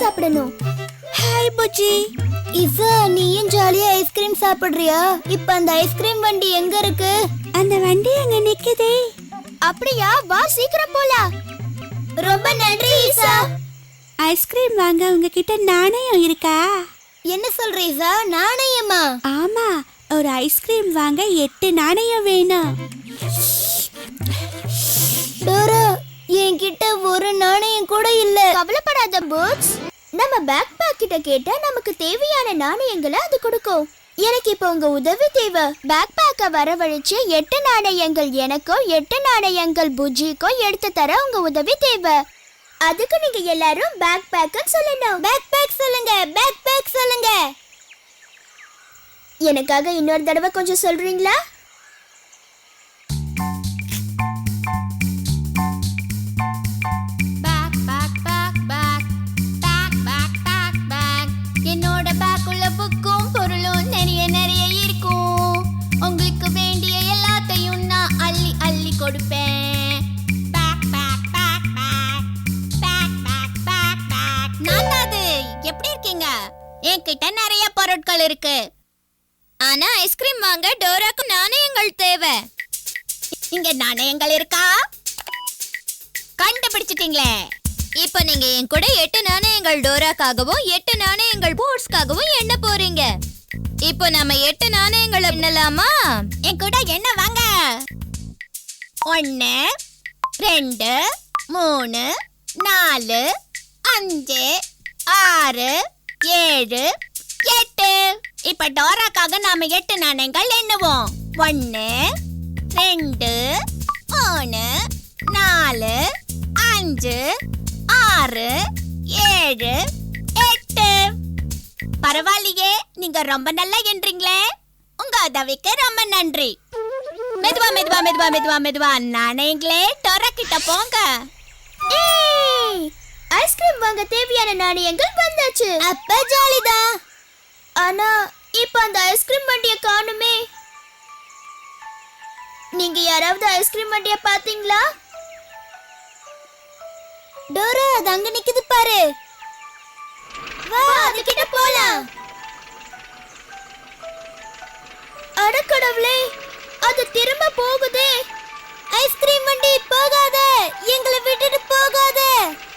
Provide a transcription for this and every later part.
சாப்பிடணும். ஹாய் புஜி. இசா, நீயும் ஜாலியா ஐஸ்கிரீம் சாப்பிடுறியா? இப்ப அந்த ஐஸ்கிரீம் வண்டி எங்க இருக்கு? அந்த வண்டி அங்க நிக்குதே. அப்படியா? வா சீக்கிரம் போலாம். ரொம்ப நன்றி ஈசா. ஐஸ்கிரீம் வாங்க உங்ககிட்ட நாணயம் இருக்கா? என்ன சொல்ற ஈசா? நாணயமா? ஆமா, ஒரு ஐஸ்கிரீம் வாங்க 8 நாணயம் வேணும். டோரா, என்கிட்ட ஒரு நாணயம் கூட இல்ல. கவலைப்படாத பூட்ஸ், நம்ம பேக் பேக் கிட்ட கேட்டா நமக்கு தேவையான நாணயங்களை அது கொடுக்கும். எனக்கு இப்போ உங்க உதவி தேவை. பேக் பேக்க வரவழைச்சு 8 நாணயங்கள் எனக்கும் 8 நாணயங்கள் புஜிக்கும் எடுத்து தர உங்க உதவி தேவை. அதுக்கு நீங்க எல்லாரும் பேக் பேக் சொல்லணும். பேக் பேக் சொல்லுங்க, பேக் பேக் சொல்லுங்க. எனக்காக இன்னொரு தடவை கொஞ்சம் சொல்றீங்களா? என்னோட பேக்குள்ள புக்கும் பொருளும் நிறைய நிறைய இருக்கும். உங்களுக்கு வேண்டிய எல்லாத்தையும் நான் அள்ளி அள்ளி கொடுப்பேன். பேக் பேக் பேக் பேக் பேக் பேக் பேக் பேக். நான் அது. எப்படி இருக்கீங்க? என்கிட்ட நிறைய பொருட்கள் இருக்கு. ஆனா ஐஸ்கிரீம் வாங்க டோராக்கு நாணயங்கள் தேவை. இங்க நாணயங்கள் இருக்கா? கண்டுபிடிச்சிட்டீங்களே. இப்போ நீங்க என் கூட 8 நாணயங்கள் டோராக்காகவும் 8 நாணயங்கள் போர்ட்ஸ்க்காகவும் எண்ண போறீங்க. இப்போ நம்ம 8 நாணயங்களை எண்ணலாமா? என் கூட எண்ண வாங்க. 1 2 3 4 5 6 7 8. இப்ப டோராக்காக நாம 8 நாணயங்கள் எண்ணுவோம். 1 2 3 4 5 6 7 8. பரவாயில்லையே, நீங்க ரொம்ப நல்லா எண்றீங்களே. உங்க உதவிக்கு ரொம்ப நன்றி. மெதுவா மெதுவா மெதுவா மெதுவா மெதுவா நாணயங்களே டோரா கிட்ட போங்க. ஐஸ்கிரீம் வாங்க தேவையான நாணயங்கள் வந்தாச்சு. அப்ப ஜாலிதான். ஆனா இப்ப அந்த ஐஸ்கிரீம் வண்டிய காணுமே. நீங்க யாராவது ஐஸ்கிரீம் வண்டிய பாத்தீங்களா? டோரா, அது அங்க நிக்குது பாரு. வா, அதுகிட்ட போலாம். அட கடவுளே, அது திரும்ப போகுதே. ஐஸ்கிரீம் வண்டி போகாத, எங்களை விட்டுட்டு போகாத.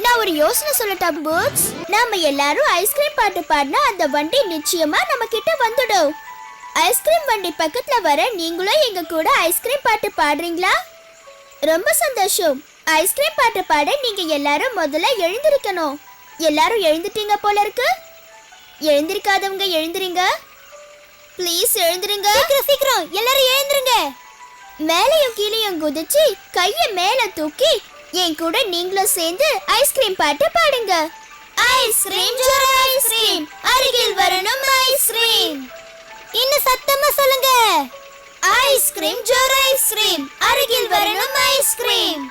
நான் ஒரு யோசனை சொல்லட்டா பூட்ஸ்? நாம எல்லாரும் ஐஸ்கிரீம் பாட்டு பாடினா அந்த வண்டி நிச்சயமா நம்ம கிட்ட வந்துடும். ஐஸ்கிரீம் வண்டி பக்கத்துல வர நீங்களும் எங்க கூட ஐஸ்கிரீம் பாட்டு பாடுறீங்களா? ரொம்ப சந்தோஷம். ஐஸ்கிரீம் பாட்டு பாட நீங்க எல்லாரும் முதல்ல எழுந்திருக்கணும். எல்லாரும் எழுந்துட்டீங்க போல இருக்கு. எழுந்திருக்காதவங்க எழுந்திருங்க. ப்ளீஸ் எழுந்திருங்க. சீக்கிரம் சீக்கிரம் எல்லாரும் எழுந்திருங்க. மேலையும் கீழையும் குதிச்சு கையை மேல தூக்கி என் கூட நீங்களும் சேர்ந்து ஐஸ்கிரீம் பாட்டு பாடுங்க. ஐஸ்கிரீம் ஜோர் ஐஸ்கிரீம், அருகில் வரணும் ஐஸ்கிரீம். இன்னும் சத்தமா சொல்லுங்க. ஐஸ்கிரீம் ஜோர் ஐஸ்கிரீம், அருகில் வரணும் ஐஸ்கிரீம்.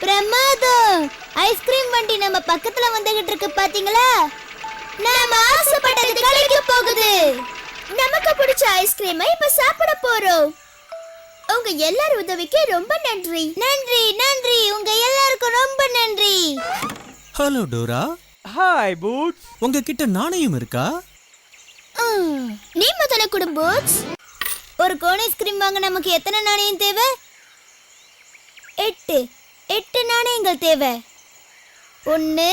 பிரமாதம். ஐஸ்கிரீம் வண்டி நம்ம பக்கத்துல வந்துகிட்டு இருக்கு பாத்தீங்களா? நாம ஆசைப்பட்டது கிடைக்க போகுது. நமக்கு பிடிச்ச ஐஸ்கிரீமை இப்ப சாப்பிட போறோம். உங்க எல்லார் உதவிக்கு ரொம்ப நன்றி. நன்றி நன்றி, உங்க எல்லாருக்கும் ரொம்ப நன்றி. Hello Dora. Hi boots. உங்ககிட்ட நாணயம் இருக்கா? நீ முதல்ல கொடு பூட்ஸ். ஒரு கோன் ஐஸ்கிரீம் வாங்க நமக்கு எத்தனை நாணயம் தேவை? 8 நாணயங்கள் தேவை. 1